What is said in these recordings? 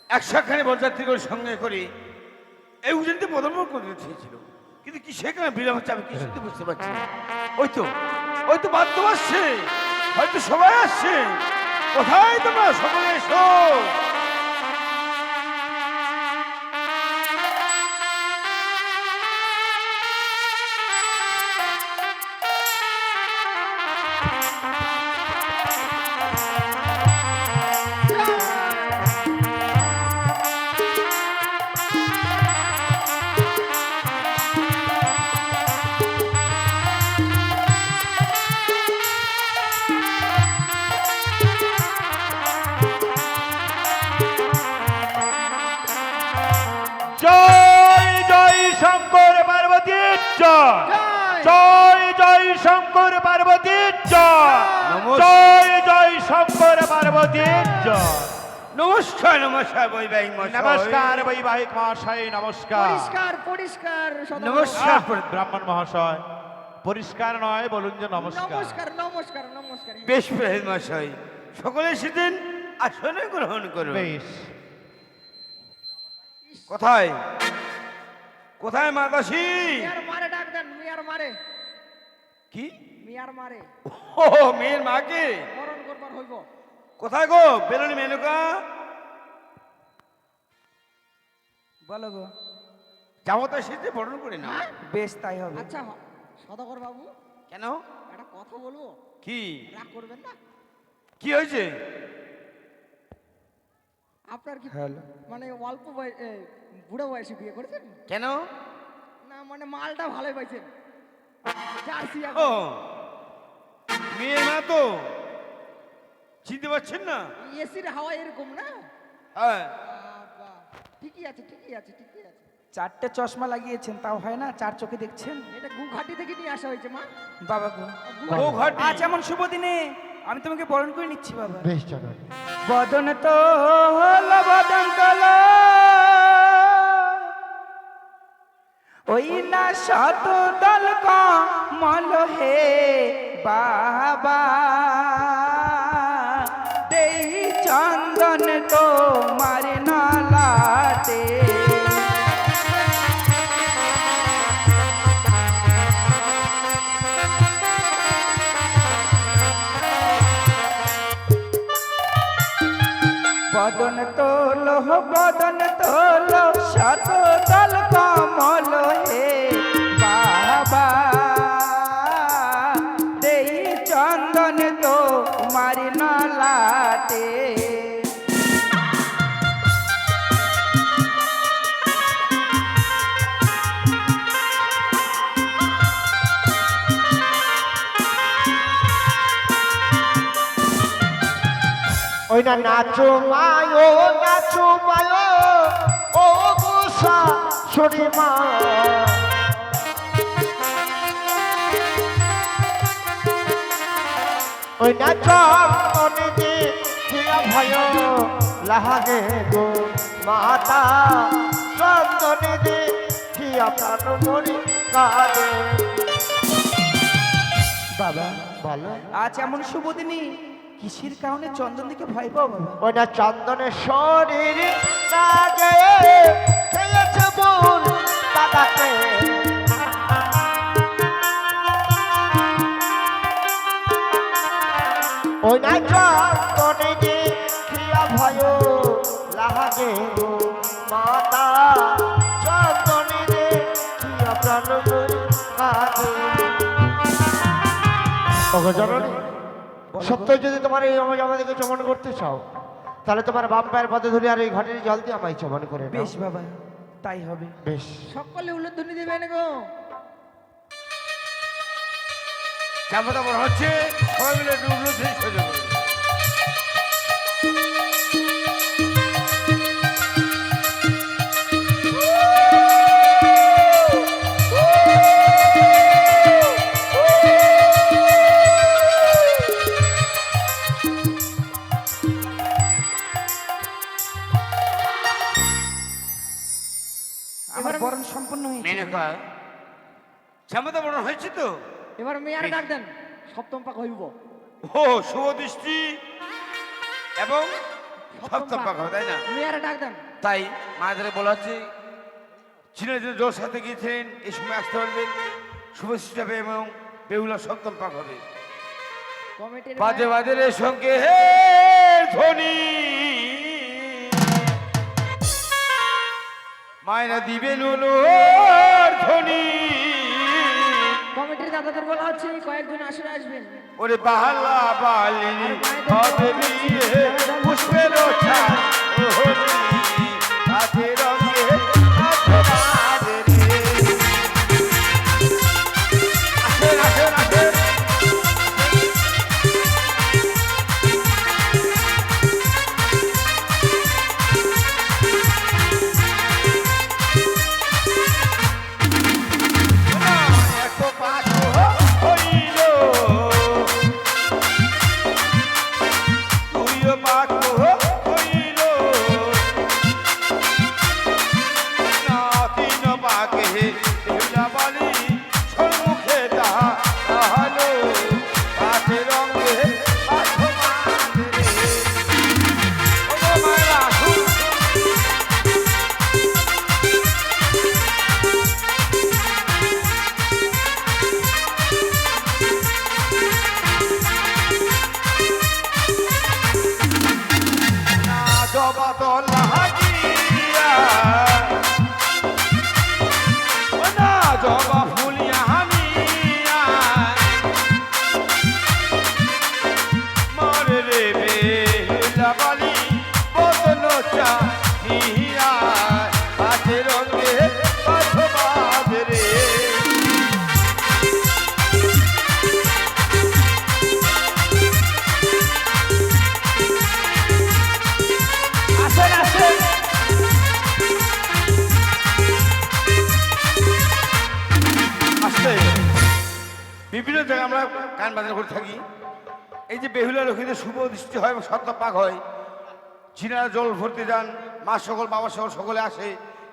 একশোখানি বরযাত্রীগুলোর সঙ্গে করে এই উজেনতে পদমর্পণ করতে চেয়েছিল, কিন্তু কি সেখানে বিরাম হচ্ছে আমি কিছুতে বুঝতে পারছি না। ওই তো বাদ্য আসছে, হয়তো সবাই আসছে। কোথায় তোমরা সকলে এসো। জয় জয় শঙ্কর পার্বতীর জয়, জয় জয় শঙ্কর পার্বতীর জয়, জয় জয় শঙ্কর পার্বতীর জয়। নমস্কার নমস্কার বৈবাহিক মশাই। নমস্কার বৈবাহিক মহাশয়, নমস্কার। পরিষ্কার পরিষ্কার সদা নমস্কার। ব্রাহ্মণ মহাশয়, পরিষ্কার নয়, বলুন যে নমস্কার। নমস্কার নমস্কার নমস্কার। বেশ পুরোহিত মশাই, সকলে এসেছেন, আসনে গ্রহণ করুন। বেশ। কোথায় কোথায় মাতাসি? মিয়ার মারে ডাক দেন, মিয়ার মারে। কি? মিয়ার মারে ও মেয়ের মাকে বরণ করবার হইব। কোথায় গো বেলুনি মেনকা? বলো গো। যাবো তো এসেছে, বরণ করে না। বেশ তাই হবে। আচ্ছা সদাগর বাবু, কেন? একটা কথা বলবো, কি রাগ করবেন না? কি হয়েছে? আপনার কি হ্যালো। মানে অল্প বুড়ো বয়সে বিয়ে করেছেন? কেন? না মানে মালটা ভালোই পাইছেন। জার্সি ও মেয়ের মা তো, চিনতে পারছেন না? এসির হাওয়া এরকম না? হ্যাঁ বাবা, ঠিকই আছে ঠিকই আছে ঠিকই আছে। 4টে চশমা লাগিয়েছেন, তাও হয় না? 4 চোখে দেখছেন। এটা গুঘাটি থেকে নিয়ে আসা হয়েছে মা। বাবা গো, ও ঘাটি। আজ এমন শুভ দিনে আমি তোমাকে বরণ করে নিচ্ছি বাবা। বেশ চলো। বদন তো হলো বদন তলো, ওই না শত দল কমল হে বাবা, দেই চন্দন তো মারে নালাতে। বদন তোলো বদন তোলো শত দল কমল হে বাবা, দেই চন্দন তো মারি নলাতে। ওই না নাচো মায়ো, নাচো মায়ো, ও গোসা সরি মা। ওই নাচো অনেকে হিয়া ভয় লাহাগে গো মাতা, চন্দনে দে হিয়া প্রাণ মরি কাঁদে। বাবা বলো। আজ এমন শুভ দিনে কিসের কারণে চন্দন দিকে ভয় পাও বাবা? ওই না চন্দনের শরীর লাগে খেয়েছে বোন দাদাকে। ওই না চন্দনে যে খিয়া ভয় লাগে গো মাতা, চন্দনে যে খিয়া প্রাণ মরি কাঁদে। ওগো জননী, সত্যই যদি তোমার এই আমাদেরকে চমন করতে চাও, তাহলে তোমার বাম পায়ের পথে ধরে আর এই ঘাটের জল দিয়ে আমায় চমন করে নাও। বেশ বাবা, তাই হবে। বেশ। সকলে উল্লেধ্বনি দেবেন গো। চাপাতা বড় হচ্ছে, সবাই মিলে একটু উল্লসিত সহ্য করুন। আমার বরণ সম্পূর্ণ হয়েছে। মেনকা চাপাতা বড় হয়েছে তো। এবার মেয়ার ডাক দেন, সপ্তম পাক হইব। ও শুভ দৃষ্টি এবং সপ্তম পাক হবে, তাই না? মেয়ারে ডাক দেন। তাই মায়েদের বলা হচ্ছে চীনের যে জোর সাথে গিয়েছিলেন এই সময় আসতে পারবেন, শুভেচ্ছা পেয়ে এবং বেহুলা সপ্তম পাক হবে। কমিটির বাজে বাজে রে সঙ্গে হে ধ্বনি, মায়না দিবেন ধ্বনি। কমিটির দাদাদের বলা হচ্ছে কয়েকজন আসলে আসবেন। ওরে বাহাল্লা বালিনী হবে বিয়ে পুষ্পের ওঠা ওহনি হাতে রঙে আধবারে রে। আসেন আসেন আসেন। এত পাক হইল তুইও পাক হইল না তিন পাকে দেউলা বালি সম্মুখে তাহা তাহালো হাতে রঙে আধবারে রে। ও মায়েরা শুন। না জবা তো লাগিয়া ও না জবা ফুলিয়া হানিয়া মরে রে বেহুলা বালি বদন চাহিয়া হাতে রঙে আধবাদ রে। আসেন আসেন। আসতে বিভিন্ন জায়গায় আমরা গান বাজনা করে থাকি। এই যে বেহুলা লক্ষ্মীদের শুভ দৃষ্টি হয় এবং সপ্তম পাক হয়, চীনারা জল ভরতে যান, মা সকল বাবা সকল সকলে আসে,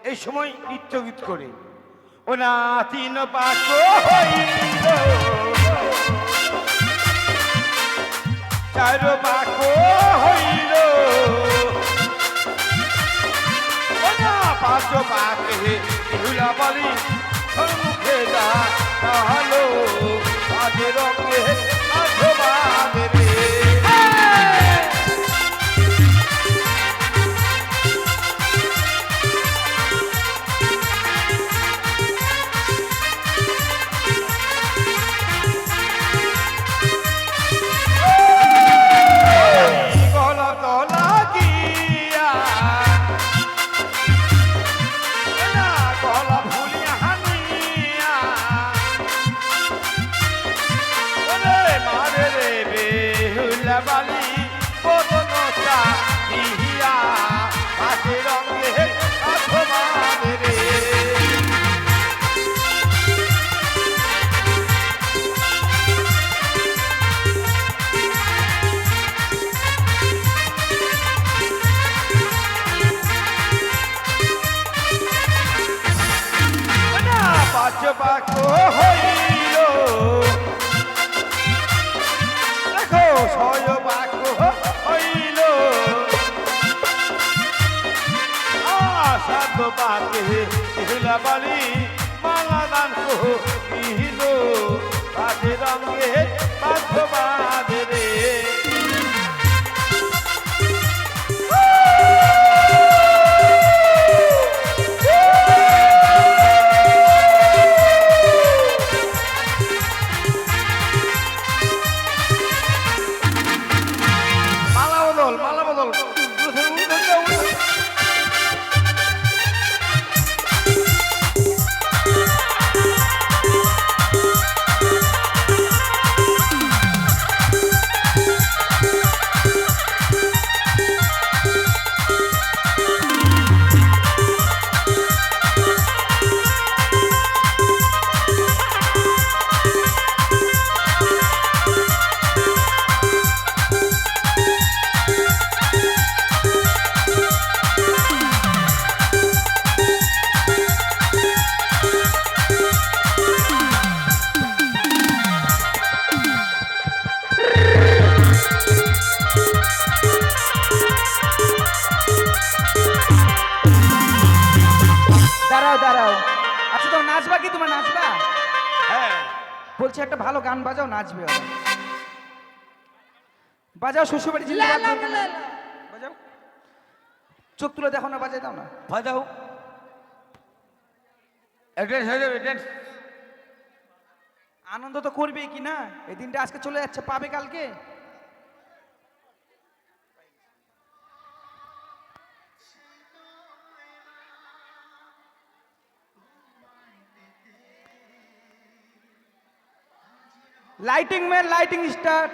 এই সময় নৃত্য গীত করে ও না তিন পাক হইল চার পাক হইল ও না পাঁচ পাকে বেহুলা বালি সম্মুখে যা তাহলো আধে রঙে আধবাদে রে। গলা তো লাগিয়া না গলা ফুলিয়া হানিয়া ওরে মারে রে বেহুলা বালি বদন চাহিয়া হাতে রঙে আধবারে রে। পাঁচ পাক হইল দেখো ছয় পাক হইল সাত পাকে বেহুলা বালি মালা দান কহিল হাতে রঙে আধবাদে রে। মালা বদল মালা বদল। দাঁড়াও দাঁড়াও। আচ্ছা তো নাচবা কি, তোমার নাচবা? হ্যাঁ বলছি একটা ভালো গান বাজাও, নাচবে ওরা। বাজাও শ্বশুরবাড়ি জিন্দাবাদ বাজাও। চোখ তুলে দেখো না, বাজাই দাও না। বাজাও অ্যাড্রেস হয়ে যাবে ড্যান্স। আনন্দ তো করবেই কি না, এই দিনটা আজকে চলে যাচ্ছে, পাবে কালকে। Lighting man, lighting start.